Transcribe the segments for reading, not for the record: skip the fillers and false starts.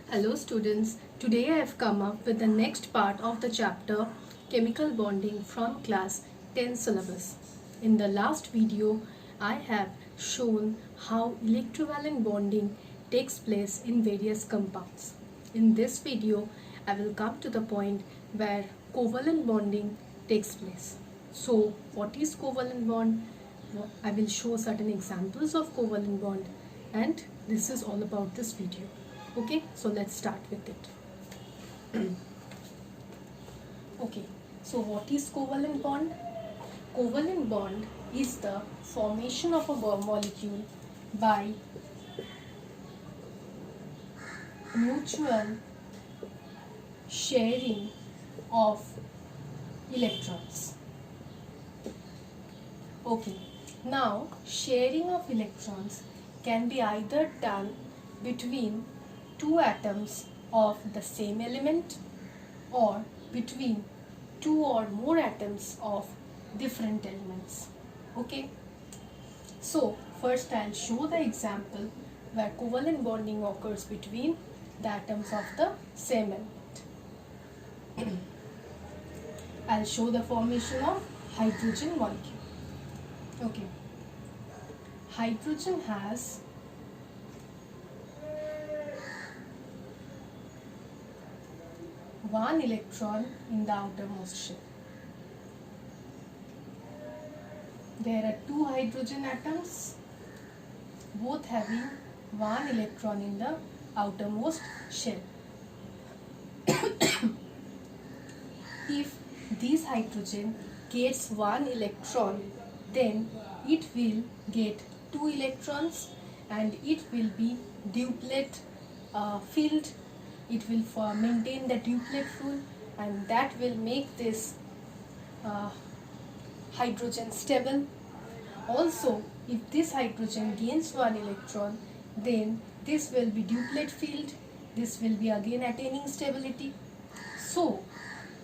Hello students, today I have come up with the next part of the chapter Chemical Bonding from class 10 syllabus. In the last video, I have shown how electrovalent bonding takes place in various compounds. In this video, I will come to the point where covalent bonding takes place. So, what is covalent bond? I will show certain examples of covalent bond, and this is all about this video. Okay, so let's start with it. Okay, so what is covalent bond? Covalent bond is the formation of a molecule by mutual sharing of electrons. Okay, now sharing of electrons can be either done between two atoms of the same element or between two or more atoms of different elements. Okay, so first I'll show the example where covalent bonding occurs between the atoms of the same element. I'll show the formation of hydrogen molecule. Okay, hydrogen has one electron in the outermost shell. There are two hydrogen atoms, both having one electron in the outermost shell. If this hydrogen gets one electron, then it will get two electrons and it will be duplet filled. It will maintain the duplet rule, and that will make this hydrogen stable. Also, if this hydrogen gains one electron, then this will be duplet filled. This will be again attaining stability. So,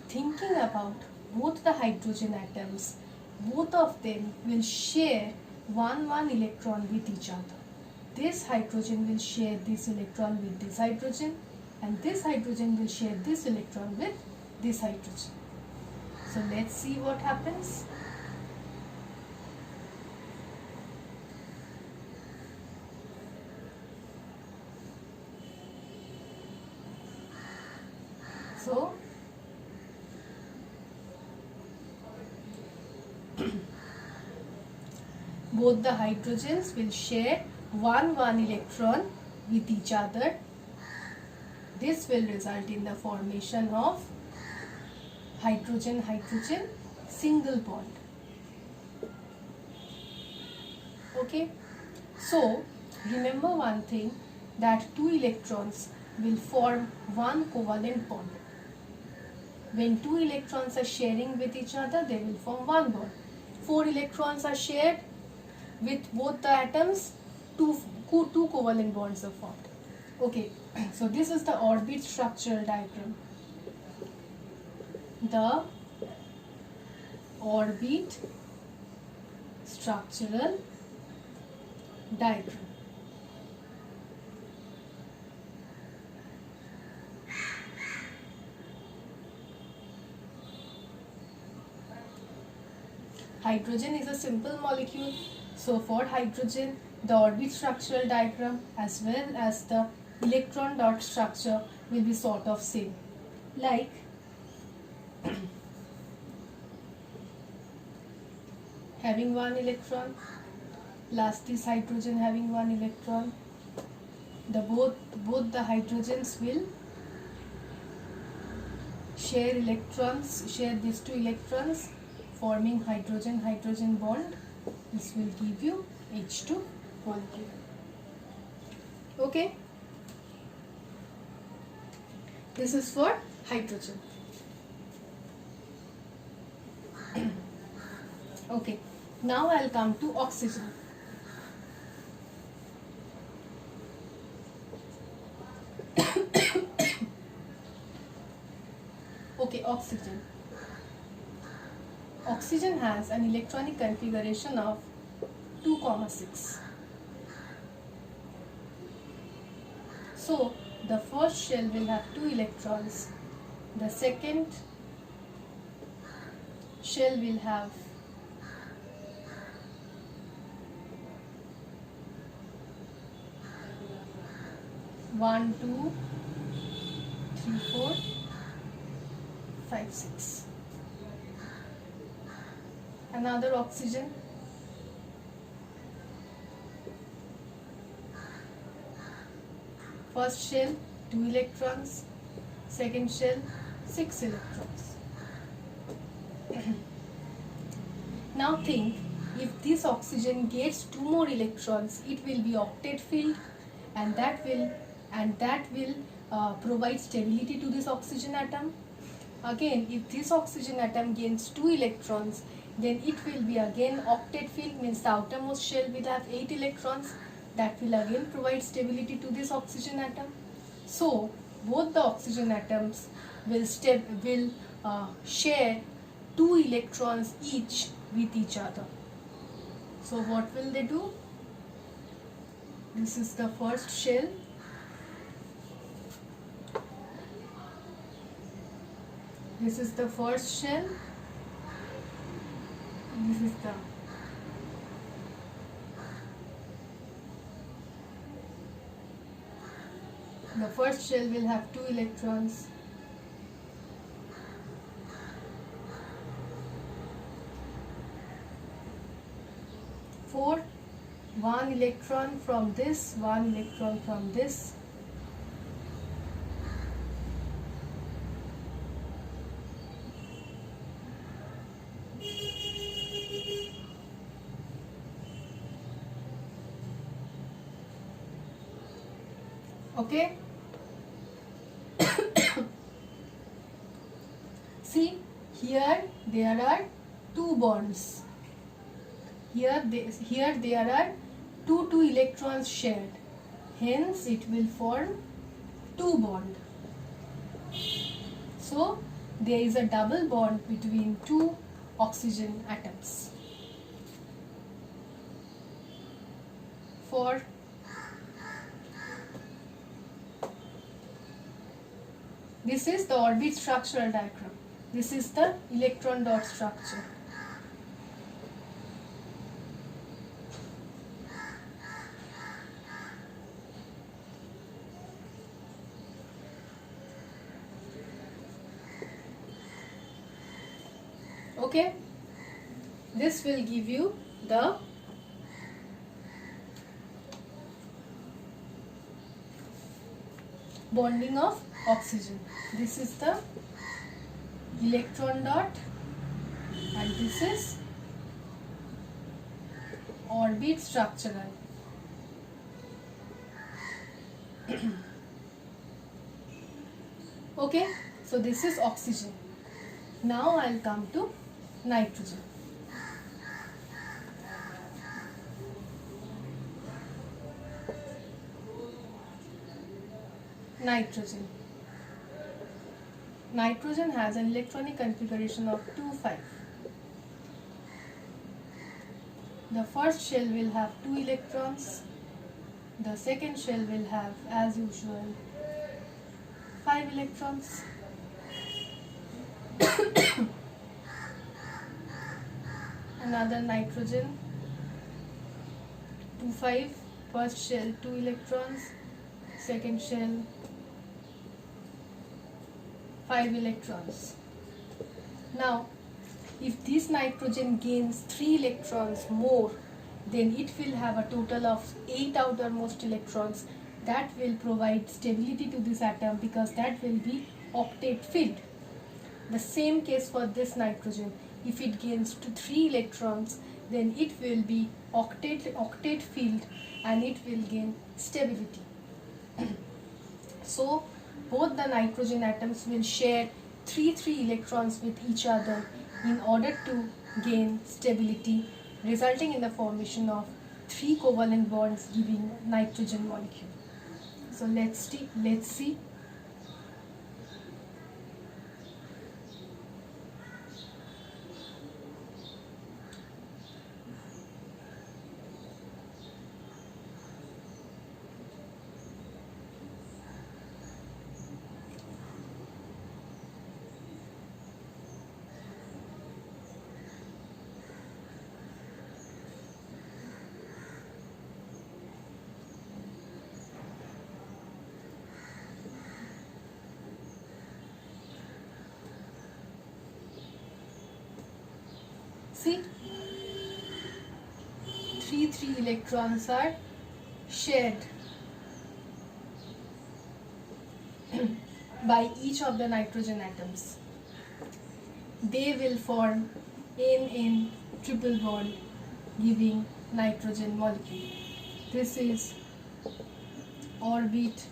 thinking about both the hydrogen atoms, both of them will share one electron with each other. This hydrogen will share this electron with this hydrogen, and this hydrogen will share this electron with this hydrogen. So let's see what happens. So both the hydrogens will share one electron with each other. This will result in the formation of hydrogen-hydrogen single bond. Okay, so remember one thing, that two electrons will form one covalent bond. When two electrons are sharing with each other, they will form one bond. Four electrons are shared with both the atoms, two covalent bonds are formed. Okay, so this is the orbit structural diagram. The orbit structural diagram. Hydrogen is a simple molecule. So for hydrogen, the orbit structural diagram as well as the electron dot structure will be sort of same. Like having one electron plus this hydrogen having one electron, both the hydrogens will share these two electrons, forming hydrogen-hydrogen bond. This will give you H2 molecule. Okay, this is for hydrogen. Okay, now I'll come to oxygen. Okay, oxygen. Oxygen has an electronic configuration of 2,6. So the first shell will have 2 electrons, the second shell will have 1, 2, 3, 4, 5, 6. Another oxygen. First shell 2 electrons, second shell 6 electrons. Now think, if this oxygen gets 2 more electrons, it will be octet filled, and that will provide stability to this oxygen atom. Again, if this oxygen atom gains 2 electrons, then it will be again octet filled, means the outermost shell will have 8 electrons. That will again provide stability to this oxygen atom. So both the oxygen atoms will share 2 electrons each with each other. So what will they do? This is the first shell. This is the first shell. This is the first shell will have 2 electrons. Four, 1 electron from this, 1 electron from this. Okay. See, here there are 2 bonds. Here there are 2 electrons shared. Hence it will form 2 bond. So there is a double bond between 2 oxygen atoms. For this is the orbit structural diagram. This is the electron dot structure. Okay, this will give you the bonding of oxygen. This is the electron dot and this is orbit structural. Okay, so this is oxygen. Now I'll come to nitrogen. Nitrogen has an electronic configuration of 2,5. The first shell will have 2 electrons. The second shell will have, as usual, 5 electrons. Another nitrogen, 2,5. First shell 2 electrons, second shell 5 electrons. Now if this nitrogen gains 3 electrons more, then it will have a total of 8 outermost electrons. That will provide stability to this atom because that will be octet filled. The same case for this nitrogen. If it gains 3 electrons, then it will be octet filled and it will gain stability. So both the nitrogen atoms will share 3 electrons with each other in order to gain stability, resulting in the formation of 3 covalent bonds giving nitrogen molecule. So let's see. See, 3 electrons are shared by each of the nitrogen atoms. They will form N triple bond, giving nitrogen molecule. This is orbit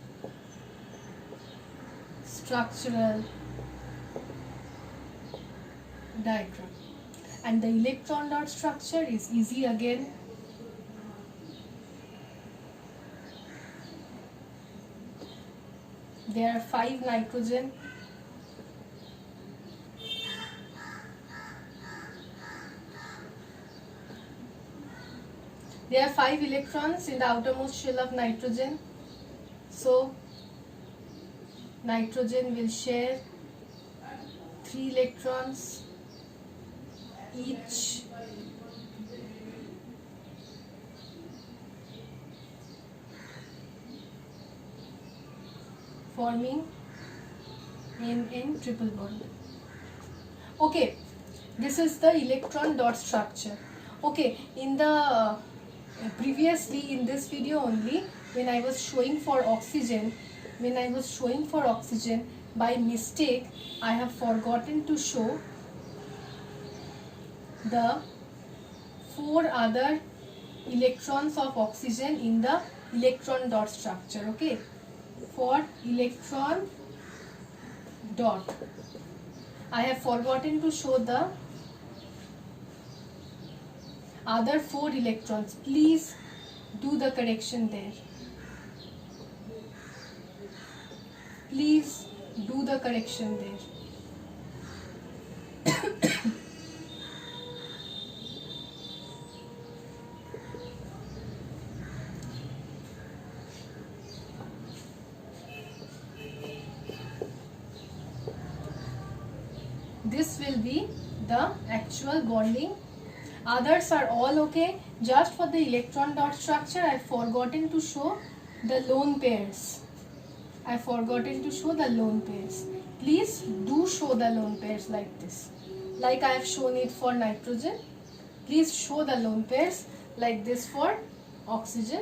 structural diagram. And the electron dot structure is easy again. There are 5 nitrogen. There are 5 electrons in the outermost shell of nitrogen. So nitrogen will share 3 electrons each. Forming N triple bond. Okay, this is the electron dot structure. Okay, in the previously in this video only, when I was showing for oxygen, by mistake I have forgotten to show the 4 other electrons of oxygen in the electron dot structure. Okay, for electron dot I have forgotten to show the other 4 electrons. Please do the correction there. Please do the correction there. This will be the actual bonding. Others are all okay. Just for the electron dot structure, I have forgotten to show the lone pairs. Please do show the lone pairs like this. Like I have shown it for nitrogen. Please show the lone pairs like this for oxygen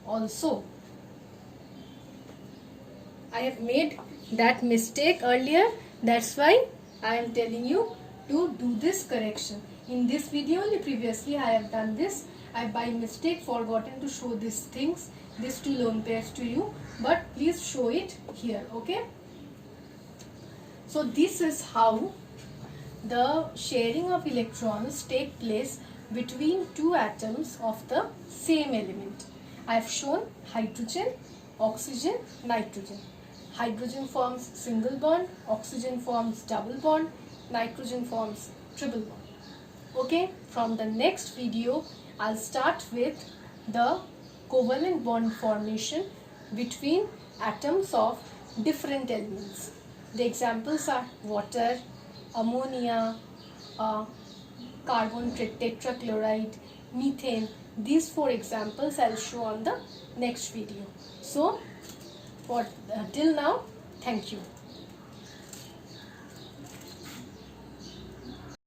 also. I have made that mistake earlier. That's why I am telling you to do this correction. In this video only, previously I have done this. I by mistake forgotten to show these things, these 2 lone pairs to you, but please show it here. Okay, so this is how the sharing of electrons take place between 2 atoms of the same element. I have shown hydrogen, oxygen, nitrogen. Hydrogen forms single bond, oxygen forms double bond, nitrogen forms triple bond. Okay, from the next video I'll start with the covalent bond formation between atoms of different elements. The examples are water, ammonia, carbon tetrachloride, methane. These 4 examples I'll show on the next video. So for till now, thank you.